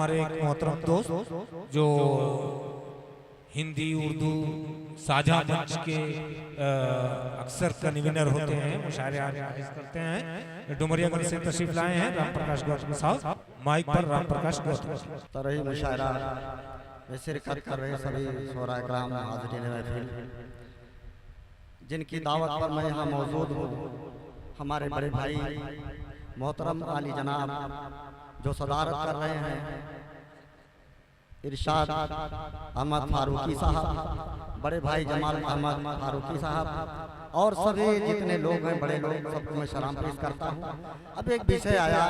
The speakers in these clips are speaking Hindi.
हमारे एक मोहतरम दोस्त जो हिंदी उर्दू साझा मंच के अक्सर कन्वीनर होते हैं, मुशायरे आयोजित करते हैं, डुमरियागंज से तशरीफ लाए हैं राम प्रकाश गौतम साहब। माइक पर राम प्रकाश गौतम। तरही मुशायरा में शिरकत कर रहे सभी शोरा इकराम हाज़रीन महफिल, जिनकी दावत पर मैं यहाँ मौजूद हूँ, हमारे बड़े भाई मोहतरम आली जनाब जो सदारत कर रहे हैं इरशाद अहमद फारूकी साहब, बड़े भाई जमाल अहमद फारूकी साहब और सभी जितने लोग हैं बड़े लोग, सबको मैं सलाम पेश करता हूँ। अब एक विषय आया,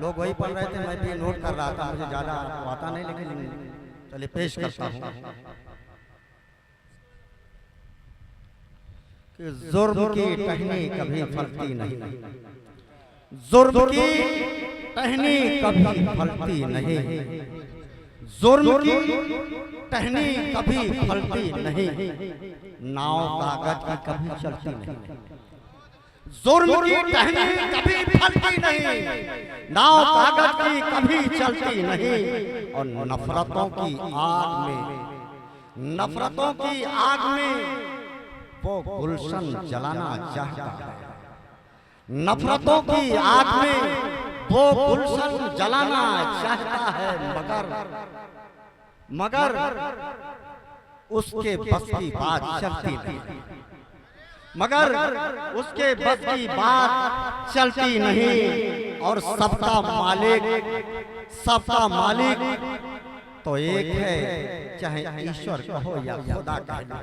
लोग वही पढ़ रहे थे, मैं भी नोट कर रहा था, मुझे ज़्यादा आता नहीं, लेकिन चलिए पेश करता हूँ कि जुर्म की टहनी कभी फलती नहीं, जुर्म की टहनी कभी फलती नहीं, जुर्म की टहनी कभी फलती नहीं, नाव कागज की कभी चलती नहीं, जुर्म की टहनी कभी फलती नहीं, नाव कागज की कभी चलती नहीं। और नफरतों की आग में, नफरतों की आग में वो गुलशन जलाना चाहता है, नफरतों की आग में वो गुलशन जलाना चाहता है, मगर उसके बस की बात चलती नहीं, मगर उसके बस की बात चलती नहीं। और सबका मालिक तो एक है, चाहे ईश्वर कहो या खुदा कहो,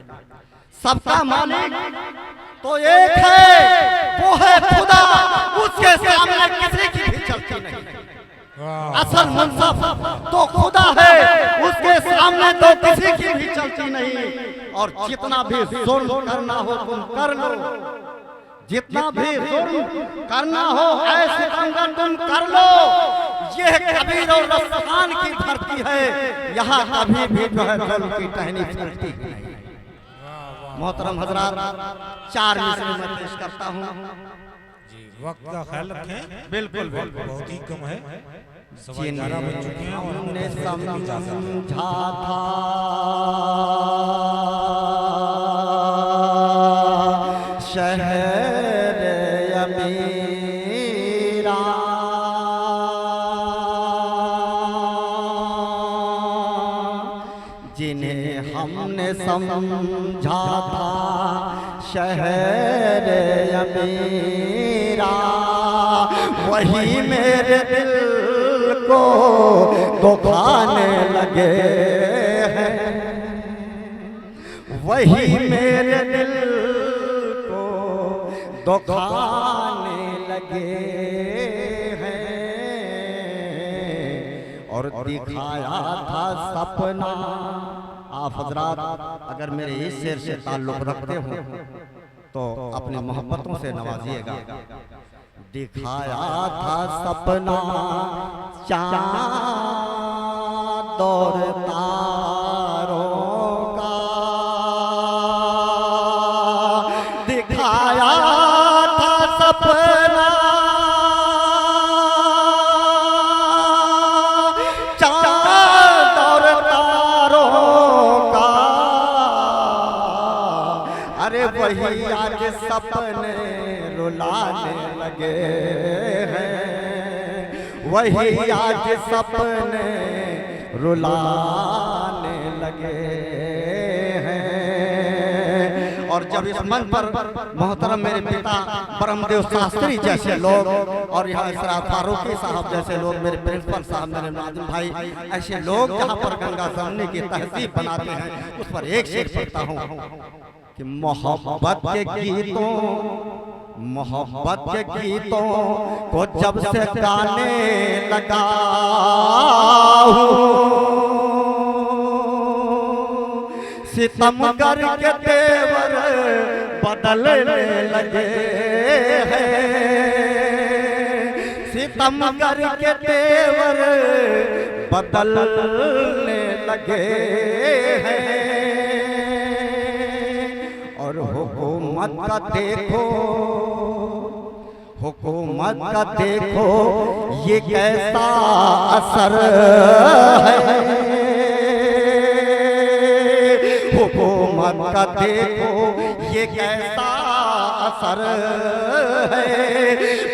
सबका मालिक तो एक है, वो है खुदा, उसके सामने किसी की भी चलती नहीं। असल मुंसफ तो खुदा है, उसके सामने तो किसी की भी चलती नहीं। और जितना भी जुल्म करना हो तुम कर लो, जितना भी जुल्म करना हो ऐसे तुम कर लो, यह कबीर और रफ्तान की धरती है, यहाँ कभी भी जो है जुल्म की टहनी फलती नहीं। मोहतरम हजरात, 4 मिसरे में पेश करता हूँ जी, वक्त का ख्याल रखें। बिल्कुल बहुत ही कम है, जिन्हें बज चुके हैं और हमने समझा था शहर अमीरा, जिन्हें हमने समझा था शहर अमीरा, वही मेरे दिल को दुखाने लगे हैं, वही मेरे दिल को दुखाने लगे हैं। और दिखाया था सपना, आप हजरात अगर मेरे इस शेर से ताल्लुक रखते हो तो अपनी मोहब्बतों से नवाजिएगा। दिखाया था सपना चाँद और तारों का, दिखाया था सपना चाँद और तारों का, अरे वही आज सपने रुलाने लगे हैं, वही आज सपने रुलाने लगे हैं। और जब इस मंच पर मोहतरम मेरे पिता ब्रह्मदेव शास्त्री जैसे लोग और यहाँ इशरात फारूकी साहब जैसे लोग, मेरे प्रिंसिपल साहब, मेरे नाज़िम भाई, ऐसे लोग जहाँ पर गंगा जमनी की तहजीब बनाते हैं, उस पर एक शेर पढ़ता हूँ कि मोहब्बत के गीतों, मोहब्बत के गीतों को जब से गाने लगा सितमगर के तेवर बदलने लगे हैं, सितमगर के तेवर बदलने लगे हैं। और हुकूमत का देखो, हुकूमत का देखो ये कैसा असर है, हुकूमत का देखो ये कैसा असर है।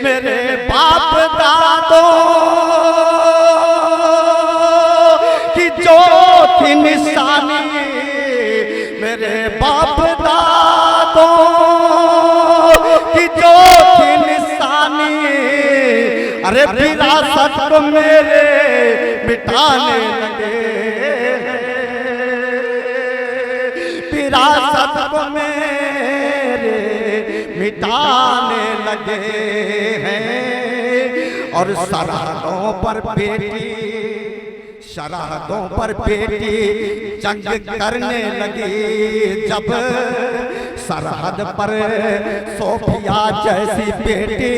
मेरे बाप दादों की जो थी निशानी, मेरे बाप दादों की जो थी निशानी, अरे विरासत को मेरे मिटाने लगे, विरासत को मेरे मिटाने लगे हैं। और सरहदों पर बेटी, सरहदों पर बेटी जंग करने लगी जब, सरहद पर सोफिया जैसी बेटी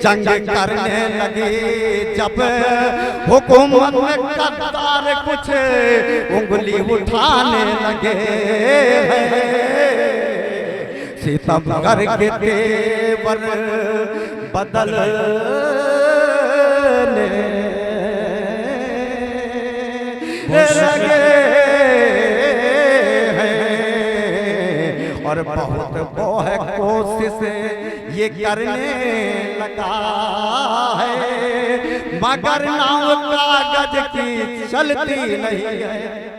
जंग करने लगी जब, हुकूमत में गद्दार कुछ उंगली उठाने लगे हैं। सितमगर के तेवर बदलने लगे हैं। और बहुत वो है कोशिश ये करने लगा है, मगर नाव कागज की चलती नहीं है।